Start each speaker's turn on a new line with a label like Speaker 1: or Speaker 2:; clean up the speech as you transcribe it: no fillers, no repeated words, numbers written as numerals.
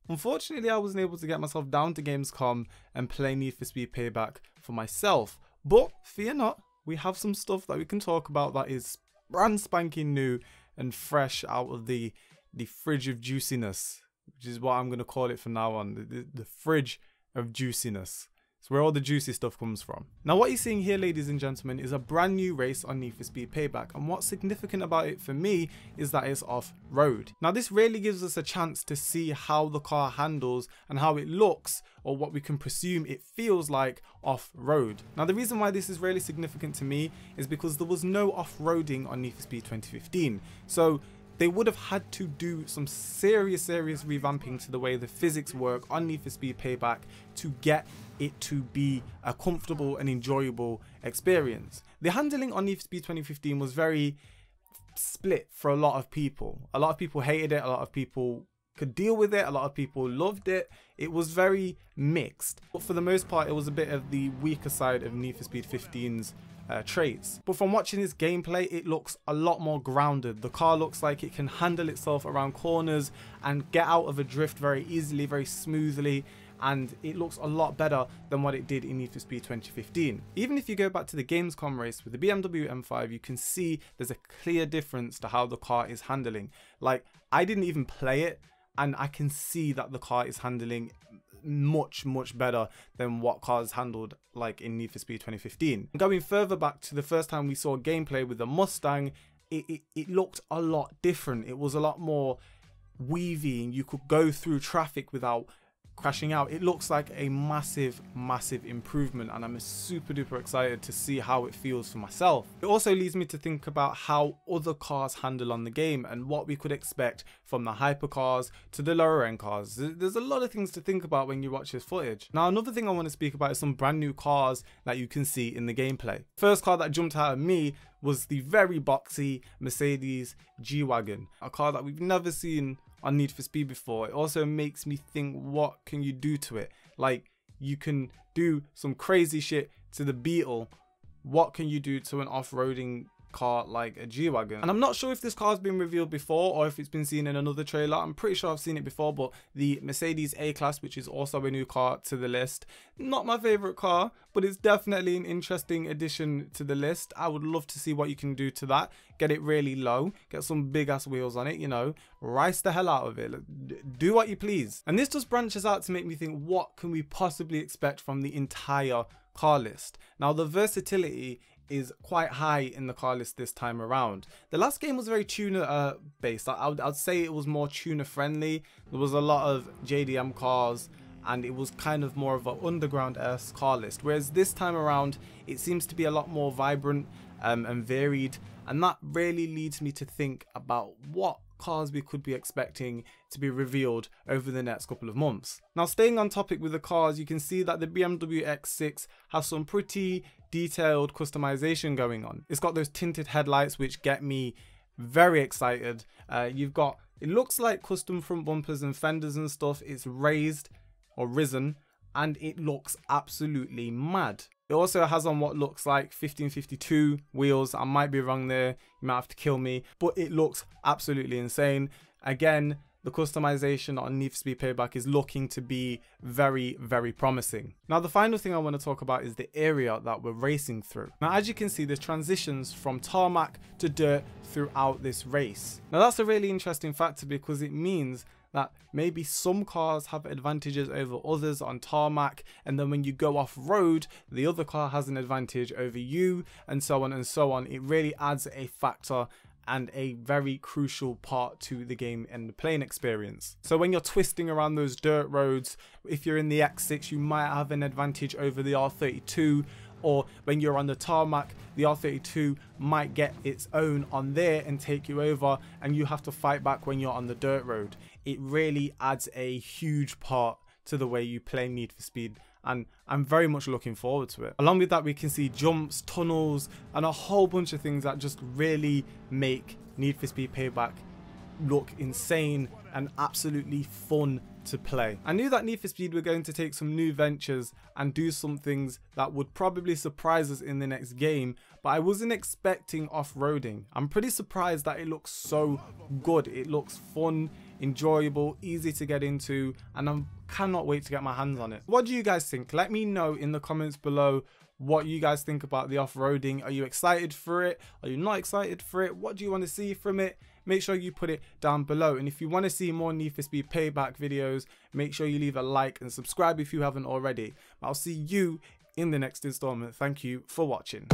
Speaker 1: Unfortunately, I wasn't able to get myself down to Gamescom and play Need for Speed Payback for myself. But fear not, we have some stuff that we can talk about that is brand spanking new and fresh out of the fridge of juiciness, which is what I'm going to call it from now on, the fridge of juiciness. It's where all the juicy stuff comes from. Now what you're seeing here, ladies and gentlemen, is a brand new race on Need for Speed Payback, and what's significant about it for me is that it's off-road. Now this really gives us a chance to see how the car handles and how it looks, or what we can presume it feels like off-road. Now the reason why this is really significant to me is because there was no off-roading on Need for Speed 2015. So they would have had to do some serious revamping to the way the physics work on Need for Speed Payback to get it to be a comfortable and enjoyable experience. The handling on Need for Speed 2015 was very split for a lot of people. A lot of people hated it, a lot of people could deal with it, a lot of people loved it. It was very mixed, but for the most part it was a bit of the weaker side of Need for Speed 15's traits. But from watching this gameplay, it looks a lot more grounded. The car looks like it can handle itself around corners and get out of a drift very easily, very smoothly, and it looks a lot better than what it did in Need for Speed 2015. Even if you go back to the Gamescom race with the BMW M5, you can see there's a clear difference to how the car is handling. Like, I didn't even play it, and I can see that the car is handling much better than what cars handled like in Need for Speed 2015. Going further back to the first time we saw gameplay with the Mustang, it looked a lot different. It was a lot more weavy, and you could go through traffic without crashing out. It looks like a massive improvement, and I'm super duper excited to see how it feels for myself. It also leads me to think about how other cars handle on the game and what we could expect from the hypercars to the lower end cars. There's a lot of things to think about when you watch this footage. Now another thing I want to speak about is some brand new cars that you can see in the gameplay. First car that jumped out at me was the very boxy Mercedes G-Wagon, a car that we've never seen on Need for Speed before. It also makes me think, what can you do to it? Like, you can do some crazy shit to the Beetle. What can you do to an off-roading car like a G-Wagon? And I'm not sure if this car's been revealed before or if it's been seen in another trailer. I'm pretty sure I've seen it before, but the Mercedes A-Class, which is also a new car to the list, not my favorite car, but it's definitely an interesting addition to the list. I would love to see what you can do to that. Get it really low, get some big ass wheels on it, you know, rice the hell out of it, do what you please. And this just branches out to make me think, what can we possibly expect from the entire car list? Now the versatility is quite high in the car list this time around. The last game was very tuner based. I'd say it was more tuner friendly. There was a lot of JDM cars, and it was kind of more of an underground-esque car list, whereas this time around it seems to be a lot more vibrant and varied, and that really leads me to think about what cars we could be expecting to be revealed over the next couple of months. Now staying on topic with the cars, you can see that the BMW X6 has some pretty detailed customization going on. It's got those tinted headlights which get me very excited. You've got, it looks like custom front bumpers and fenders and stuff. It's raised or risen, and it looks absolutely mad. It also has on what looks like 1552 wheels. I might be wrong there, you might have to kill me, but it looks absolutely insane. Again, the customization on Need for Speed Payback is looking to be very promising. Now the final thing I want to talk about is the area that we're racing through. Now as you can see, there's transitions from tarmac to dirt throughout this race. Now that's a really interesting factor, because it means that maybe some cars have advantages over others on tarmac, and then when you go off road, the other car has an advantage over you, and so on and so on. It really adds a factor and a very crucial part to the game and the playing experience. So when you're twisting around those dirt roads, if you're in the X6, you might have an advantage over the R32, or when you're on the tarmac, the R32 might get its own on there and take you over, and you have to fight back when you're on the dirt road. It really adds a huge part to the way you play Need for Speed, and I'm very much looking forward to it. Along with that, we can see jumps, tunnels, and a whole bunch of things that just really make Need for Speed Payback look insane and absolutely fun to play. I knew that Need for Speed were going to take some new ventures and do some things that would probably surprise us in the next game, but I wasn't expecting off-roading. I'm pretty surprised that it looks so good. It looks fun, enjoyable, easy to get into, and I cannot wait to get my hands on it. What do you guys think? Let me know in the comments below what you guys think about the off-roading. Are you excited for it? Are you not excited for it? What do you want to see from it? Make sure you put it down below. And if you want to see more Need for Speed Payback videos, make sure you leave a like and subscribe if you haven't already. I'll see you in the next installment. Thank you for watching.